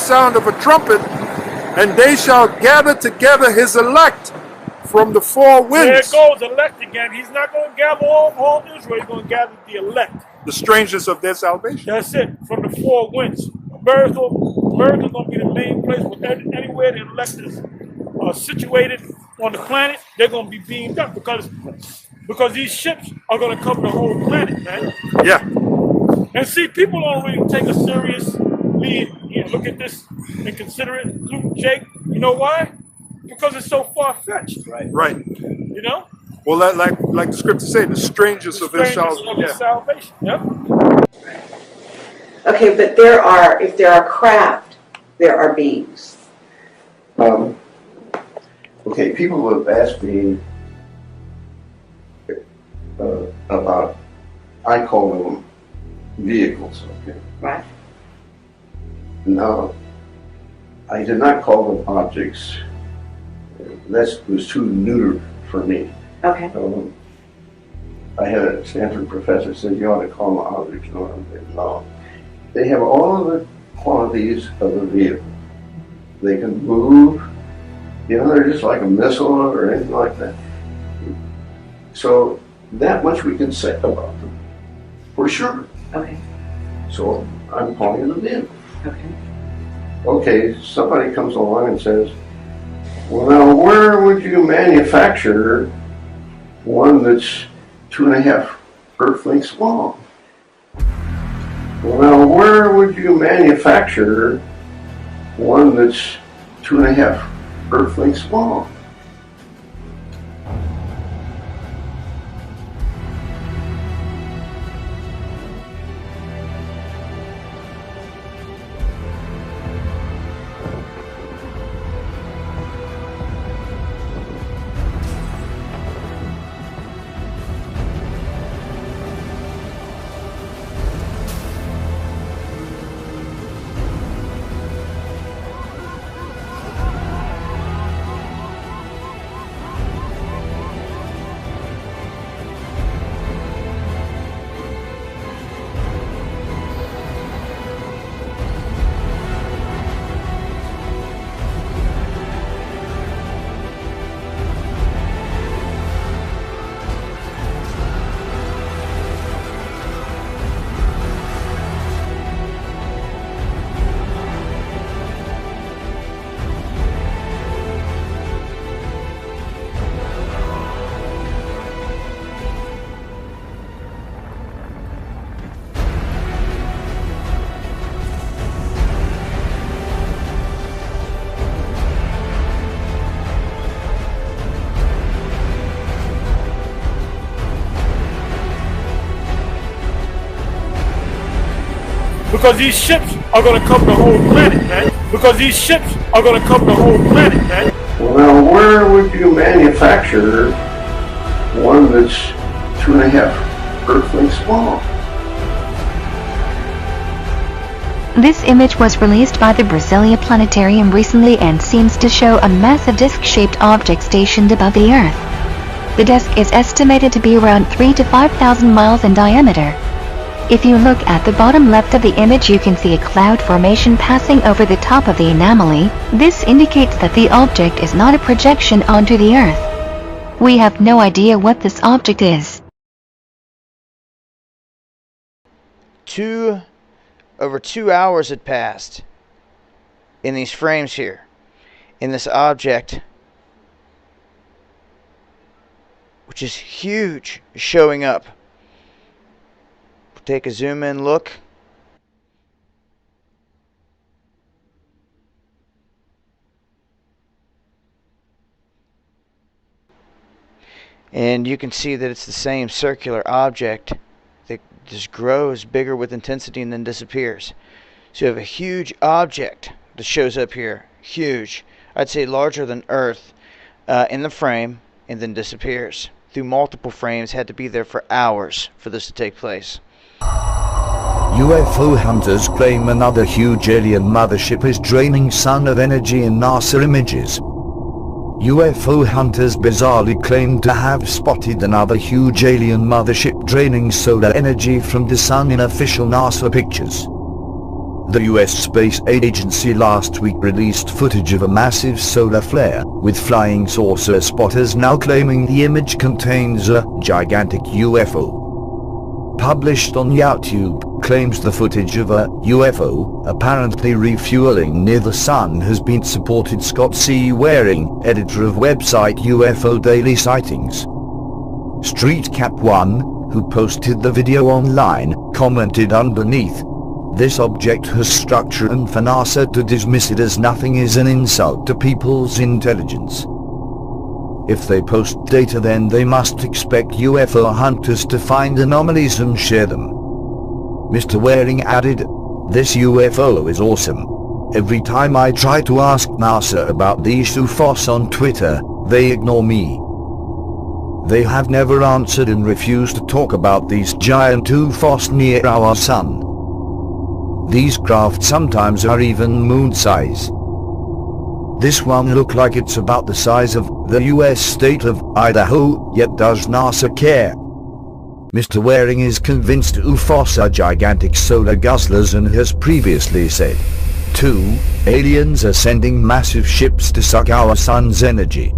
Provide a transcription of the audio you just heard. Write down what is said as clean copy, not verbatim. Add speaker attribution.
Speaker 1: sound of a trumpet, and they shall gather together his elect from the four winds.
Speaker 2: There goes elect again. He's not going to gather all Israel. He's going to gather the elect.
Speaker 1: The strangers of their salvation.
Speaker 2: That's it. From the four winds. America is going to be the main place where anywhere the elect is situated on the planet, they're going to be beamed up because these ships are going to cover the whole planet, man.
Speaker 1: Yeah.
Speaker 2: And see, people don't really take us seriously. Look at this and consider it. Luke, Jake, you know why? Because it's so far-fetched.
Speaker 1: Right.
Speaker 2: You know?
Speaker 1: Well, like the scripture say, the strangers of his salvation.
Speaker 2: Yep.
Speaker 3: Okay, but if there are craft, there are beings.
Speaker 4: Okay, people have asked me about, I call them vehicles, okay?
Speaker 3: Right.
Speaker 4: Now, I did not call them objects. That was too neuter for me.
Speaker 3: Okay.
Speaker 4: I had a Stanford professor said you ought to call them objects. No. They have all of the qualities of a vehicle. They can move. They're just like a missile or anything like that. So that much we can say about them, for sure.
Speaker 3: Okay.
Speaker 4: So I'm calling it a vehicle.
Speaker 3: Okay.
Speaker 4: Okay, somebody comes along and says, well, now where would you manufacture one that's 2.5 Earth lengths long? Well, now where would you manufacture one that's 2.5 Earth lengths long?
Speaker 2: Because these ships are going to cover the whole planet, man.
Speaker 4: Well, now where would you manufacture one that's 2.5 Earth lengths long?
Speaker 5: This image was released by the Brasilia Planetarium recently and seems to show a massive disc-shaped object stationed above the Earth. The disk is estimated to be around 3,000 to 5,000 miles in diameter. If you look at the bottom left of the image, you can see a cloud formation passing over the top of the anomaly. This indicates that the object is not a projection onto the Earth. We have no idea what this object is.
Speaker 6: Over 2 hours had passed in these frames here, in this object, which is huge, showing up. Take a zoom in look. And you can see that it's the same circular object that just grows bigger with intensity and then disappears. So you have a huge object that shows up here. Huge. I'd say larger than Earth in the frame and then disappears. Through multiple frames, had to be there for hours for this to take place.
Speaker 7: UFO hunters claim another huge alien mothership is draining sun of energy in NASA images. UFO hunters bizarrely claim to have spotted another huge alien mothership draining solar energy from the sun in official NASA pictures. The US Space Agency last week released footage of a massive solar flare, with flying saucer spotters now claiming the image contains a gigantic UFO. Published on YouTube, claims the footage of a UFO, apparently refueling near the sun, has been supported. Scott C. Waring, editor of website UFO Daily Sightings. StreetCap1, who posted the video online, commented underneath, "This object has structure, and for NASA to dismiss it as nothing is an insult to people's intelligence. If they post data, then they must expect UFO hunters to find anomalies and share them." Mr. Waring added, "This UFO is awesome. Every time I try to ask NASA about these UFOs on Twitter, they ignore me. They have never answered and refuse to talk about these giant UFOs near our sun. These craft sometimes are even moon size. This one look like it's about the size of the US state of Idaho, yet does NASA care?" Mr. Waring is convinced UFOs are gigantic solar guzzlers and has previously said, 2. Aliens are sending massive ships to suck our sun's energy.